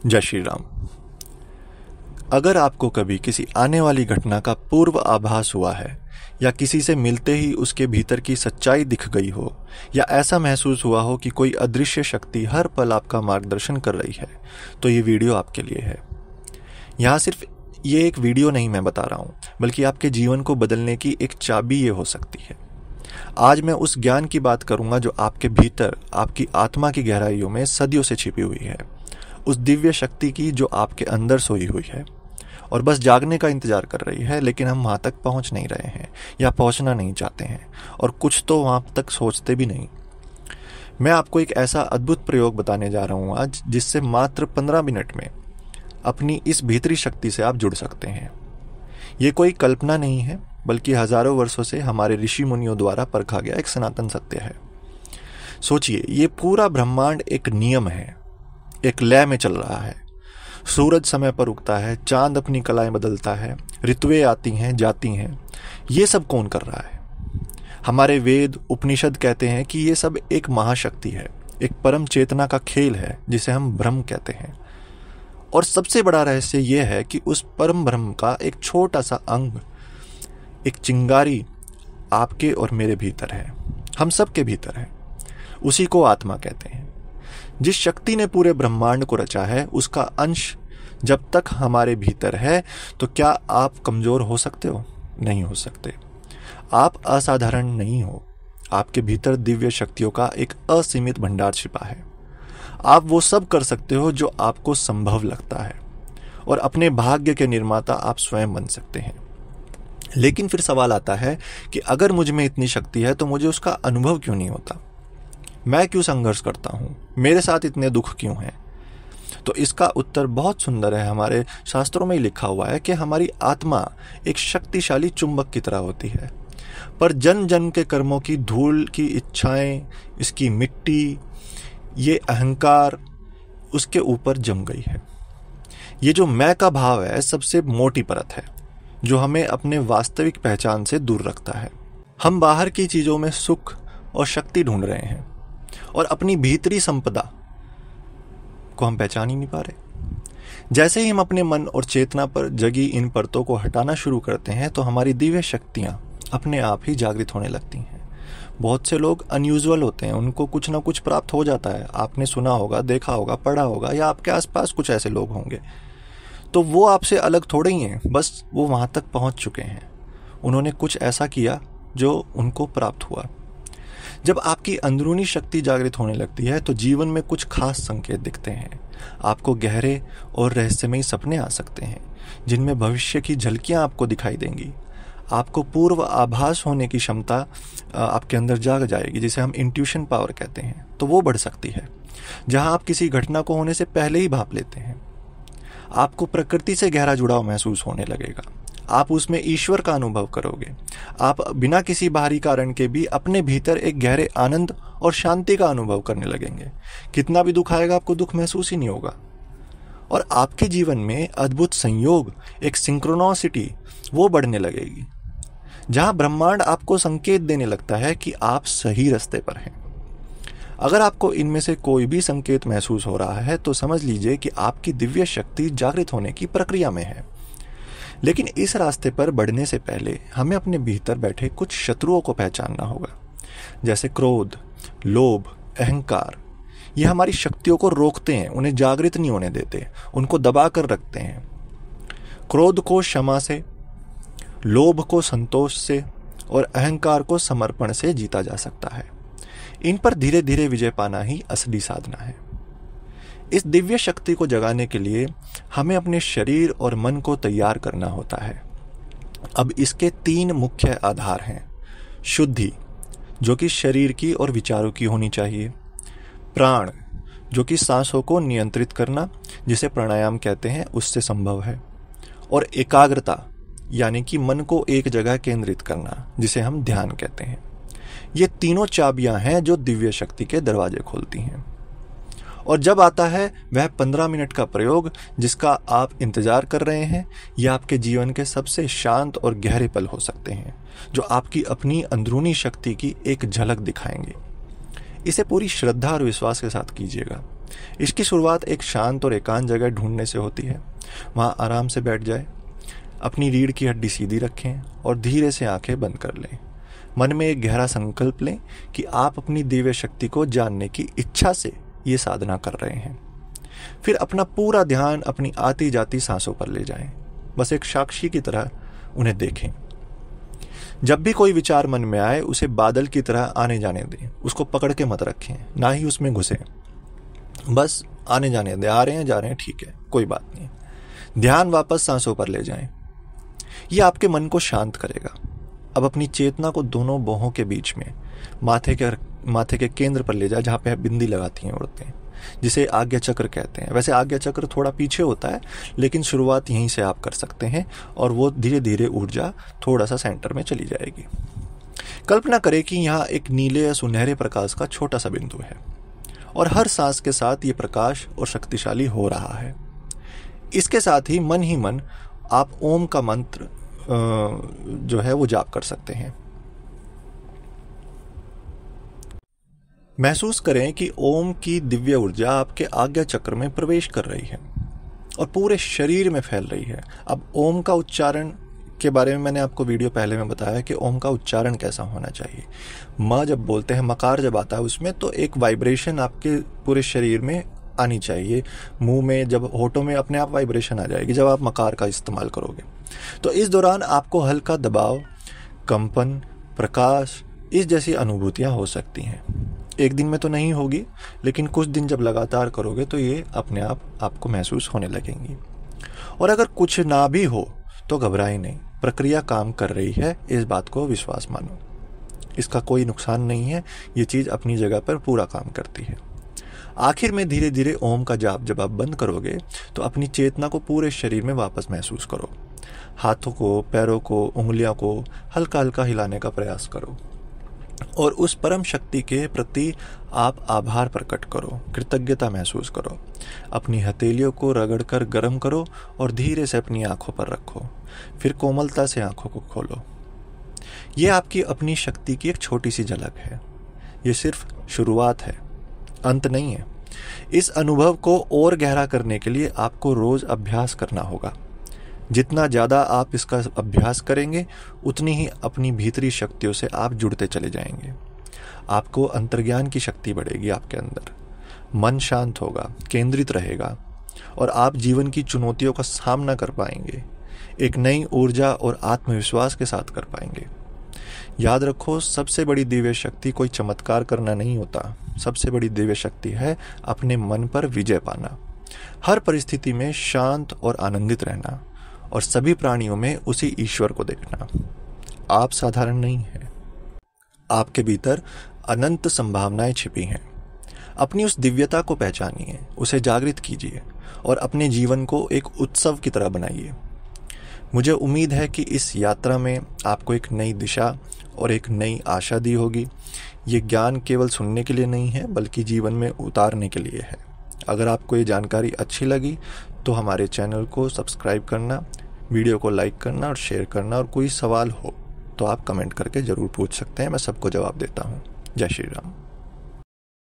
जय श्री राम। अगर आपको कभी किसी आने वाली घटना का पूर्व आभास हुआ है या किसी से मिलते ही उसके भीतर की सच्चाई दिख गई हो या ऐसा महसूस हुआ हो कि कोई अदृश्य शक्ति हर पल आपका मार्गदर्शन कर रही है, तो ये वीडियो आपके लिए है। यहाँ सिर्फ ये एक वीडियो नहीं मैं बता रहा हूँ, बल्कि आपके जीवन को बदलने की एक चाबी ये हो सकती है। आज मैं उस ज्ञान की बात करूंगा जो आपके भीतर, आपकी आत्मा की गहराइयों में सदियों से छिपी हुई है, उस दिव्य शक्ति की जो आपके अंदर सोई हुई है और बस जागने का इंतजार कर रही है, लेकिन हम वहां तक पहुंच नहीं रहे हैं या पहुंचना नहीं चाहते हैं, और कुछ तो वहां तक सोचते भी नहीं। मैं आपको एक ऐसा अद्भुत प्रयोग बताने जा रहा हूं आज, जिससे मात्र 15 मिनट में अपनी इस भीतरी शक्ति से आप जुड़ सकते हैं। ये कोई कल्पना नहीं है, बल्कि हजारों वर्षों से हमारे ऋषि मुनियों द्वारा परखा गया एक सनातन सत्य है। सोचिए, ये पूरा ब्रह्मांड एक नियम है, एक लय में चल रहा है। सूरज समय पर उगता है, चांद अपनी कलाएं बदलता है, ऋतुएं आती हैं जाती हैं। ये सब कौन कर रहा है? हमारे वेद उपनिषद कहते हैं कि ये सब एक महाशक्ति है, एक परम चेतना का खेल है जिसे हम ब्रह्म कहते हैं। और सबसे बड़ा रहस्य यह है कि उस परम ब्रह्म का एक छोटा सा अंग, एक चिंगारी आपके और मेरे भीतर है, हम सबके भीतर है। उसी को आत्मा कहते हैं। जिस शक्ति ने पूरे ब्रह्मांड को रचा है, उसका अंश जब तक हमारे भीतर है, तो क्या आप कमजोर हो सकते हो? नहीं हो सकते। आप असाधारण नहीं हो। आपके भीतर दिव्य शक्तियों का एक असीमित भंडार छिपा है। आप वो सब कर सकते हो जो आपको संभव लगता है, और अपने भाग्य के निर्माता आप स्वयं बन सकते हैं। लेकिन फिर सवाल आता है कि अगर मुझ में इतनी शक्ति है तो मुझे उसका अनुभव क्यों नहीं होता? मैं क्यों संघर्ष करता हूं? मेरे साथ इतने दुख क्यों हैं? तो इसका उत्तर बहुत सुंदर है। हमारे शास्त्रों में ही लिखा हुआ है कि हमारी आत्मा एक शक्तिशाली चुंबक की तरह होती है, पर जन जन के कर्मों की धूल की इच्छाएं, इसकी मिट्टी, ये अहंकार उसके ऊपर जम गई है। ये जो मैं का भाव है, सबसे मोटी परत है जो हमें अपने वास्तविक पहचान से दूर रखता है। हम बाहर की चीजों में सुख और शक्ति ढूंढ रहे हैं, और अपनी भीतरी संपदा को हम पहचान ही नहीं पा रहे। जैसे ही हम अपने मन और चेतना पर जगी इन परतों को हटाना शुरू करते हैं, तो हमारी दिव्य शक्तियां अपने आप ही जागृत होने लगती हैं। बहुत से लोग अनयूजुअल होते हैं, उनको कुछ ना कुछ प्राप्त हो जाता है। आपने सुना होगा, देखा होगा, पढ़ा होगा, या आपके आसपास कुछ ऐसे लोग होंगे। तो वो आपसे अलग थोड़े ही हैं, बस वो वहां तक पहुंच चुके हैं। उन्होंने कुछ ऐसा किया जो उनको प्राप्त हुआ। जब आपकी अंदरूनी शक्ति जागृत होने लगती है, तो जीवन में कुछ खास संकेत दिखते हैं। आपको गहरे और रहस्यमयी सपने आ सकते हैं, जिनमें भविष्य की झलकियां आपको दिखाई देंगी। आपको पूर्व आभास होने की क्षमता आपके अंदर जाग जाएगी, जिसे हम इंट्यूशन पावर कहते हैं। तो वो बढ़ सकती है, जहां आप किसी घटना को होने से पहले ही भाप लेते हैं। आपको प्रकृति से गहरा जुड़ाव महसूस होने लगेगा। आप उसमें ईश्वर का अनुभव करोगे। आप बिना किसी बाहरी कारण के भी अपने भीतर एक गहरे आनंद और शांति का अनुभव करने लगेंगे। कितना भी दुख आएगा, आपको दुख महसूस ही नहीं होगा। और आपके जीवन में अद्भुत संयोग, एक सिंक्रोनोसिटी, वो बढ़ने लगेगी, जहां ब्रह्मांड आपको संकेत देने लगता है कि आप सही रास्ते पर हैं। अगर आपको इनमें से कोई भी संकेत महसूस हो रहा है, तो समझ लीजिए कि आपकी दिव्य शक्ति जागृत होने की प्रक्रिया में है। लेकिन इस रास्ते पर बढ़ने से पहले हमें अपने भीतर बैठे कुछ शत्रुओं को पहचानना होगा, जैसे क्रोध, लोभ, अहंकार। ये हमारी शक्तियों को रोकते हैं, उन्हें जागृत नहीं होने देते, उनको दबा कर रखते हैं। क्रोध को क्षमा से, लोभ को संतोष से, और अहंकार को समर्पण से जीता जा सकता है। इन पर धीरे धीरे विजय पाना ही असली साधना है। इस दिव्य शक्ति को जगाने के लिए हमें अपने शरीर और मन को तैयार करना होता है। अब इसके 3 मुख्य आधार हैं। शुद्धि, जो कि शरीर की और विचारों की होनी चाहिए। प्राण, जो कि सांसों को नियंत्रित करना, जिसे प्राणायाम कहते हैं, उससे संभव है। और एकाग्रता, यानी कि मन को एक जगह केंद्रित करना, जिसे हम ध्यान कहते हैं। ये तीनों चाबियां हैं जो दिव्य शक्ति के दरवाजे खोलती हैं। और जब आता है वह 15 मिनट का प्रयोग, जिसका आप इंतजार कर रहे हैं, यह आपके जीवन के सबसे शांत और गहरे पल हो सकते हैं, जो आपकी अपनी अंदरूनी शक्ति की एक झलक दिखाएंगे। इसे पूरी श्रद्धा और विश्वास के साथ कीजिएगा। इसकी शुरुआत एक शांत और एकांत जगह ढूंढने से होती है। वहाँ आराम से बैठ जाए, अपनी रीढ़ की हड्डी सीधी रखें और धीरे से आंखें बंद कर लें। मन में एक गहरा संकल्प लें कि आप अपनी दिव्य शक्ति को जानने की इच्छा से ये साधना कर रहे हैं। फिर अपना पूरा ध्यान अपनी आती जाती सांसों पर ले जाएं। बस एक साक्षी की तरह उन्हें देखें। जब भी कोई विचार मन में आए उसे बादल की तरह आने जाने दें। उसको पकड़ के मत रखें, ना ही उसमें घुसें। बस आने जाने दें। आ रहे हैं, जा रहे हैं, ठीक है, कोई बात नहीं। ध्यान वापस सांसों पर ले जाएं। यह आपके मन को शांत करेगा। अब अपनी चेतना को दोनों बाहों के बीच में माथे के केंद्र पर ले जाए, जहाँ पे बिंदी लगाती हैं औरतें, जिसे आज्ञा चक्र कहते हैं। वैसे आज्ञा चक्र थोड़ा पीछे होता है, लेकिन शुरुआत यहीं से आप कर सकते हैं और वो धीरे धीरे ऊर्जा थोड़ा सा सेंटर में चली जाएगी। कल्पना करें कि यहाँ एक नीले या सुनहरे प्रकाश का छोटा सा बिंदु है और हर सांस के साथ ये प्रकाश और शक्तिशाली हो रहा है। इसके साथ ही मन आप ओम का मंत्र जो है वो जाप कर सकते हैं। महसूस करें कि ओम की दिव्य ऊर्जा आपके आज्ञा चक्र में प्रवेश कर रही है और पूरे शरीर में फैल रही है। अब ओम का उच्चारण के बारे में मैंने आपको वीडियो पहले में बताया कि ओम का उच्चारण कैसा होना चाहिए। माँ जब बोलते हैं, मकार जब आता है उसमें, तो एक वाइब्रेशन आपके पूरे शरीर में आनी चाहिए। मुंह में, जब होठों में अपने आप वाइब्रेशन आ जाएगी जब आप मकार का इस्तेमाल करोगे। तो इस दौरान आपको हल्का दबाव, कंपन, प्रकाश, इस जैसी अनुभूतियां हो सकती हैं। एक दिन में तो नहीं होगी, लेकिन कुछ दिन जब लगातार करोगे तो ये अपने आप आपको महसूस होने लगेंगी। और अगर कुछ ना भी हो तो घबराए नहीं, प्रक्रिया काम कर रही है, इस बात को विश्वास मानो। इसका कोई नुकसान नहीं है, ये चीज़ अपनी जगह पर पूरा काम करती है। आखिर में धीरे धीरे ओम का जाप जब आप बंद करोगे तो अपनी चेतना को पूरे शरीर में वापस महसूस करो। हाथों को, पैरों को, उंगलियों को हल्का हल्का हिलाने का प्रयास करो और उस परम शक्ति के प्रति आप आभार प्रकट करो, कृतज्ञता महसूस करो। अपनी हथेलियों को रगड़कर गर्म करो और धीरे से अपनी आंखों पर रखो। फिर कोमलता से आंखों को खोलो। यह आपकी अपनी शक्ति की एक छोटी सी झलक है। ये सिर्फ शुरुआत है, अंत नहीं है। इस अनुभव को और गहरा करने के लिए आपको रोज अभ्यास करना होगा। जितना ज़्यादा आप इसका अभ्यास करेंगे उतनी ही अपनी भीतरी शक्तियों से आप जुड़ते चले जाएंगे। आपको अंतर्ज्ञान की शक्ति बढ़ेगी आपके अंदर। मन शांत होगा, केंद्रित रहेगा और आप जीवन की चुनौतियों का सामना कर पाएंगे। एक नई ऊर्जा और आत्मविश्वास के साथ कर पाएंगे। याद रखो, सबसे बड़ी दिव्य शक्ति कोई चमत्कार करना नहीं होता। सबसे बड़ी दिव्य शक्ति है अपने मन पर विजय पाना, हर परिस्थिति में शांत और आनंदित रहना और सभी प्राणियों में उसी ईश्वर को देखना। आप साधारण नहीं हैं। आपके भीतर अनंत संभावनाएं छिपी हैं। अपनी उस दिव्यता को पहचानिए, उसे जागृत कीजिए और अपने जीवन को एक उत्सव की तरह बनाइए। मुझे उम्मीद है कि इस यात्रा में आपको एक नई दिशा और एक नई आशा दी होगी। ये ज्ञान केवल सुनने के लिए नहीं है, बल्कि जीवन में उतारने के लिए है। अगर आपको ये जानकारी अच्छी लगी तो हमारे चैनल को सब्सक्राइब करना, वीडियो को लाइक करना और शेयर करना, और कोई सवाल हो तो आप कमेंट करके ज़रूर पूछ सकते हैं। मैं सबको जवाब देता हूँ। जय श्री राम।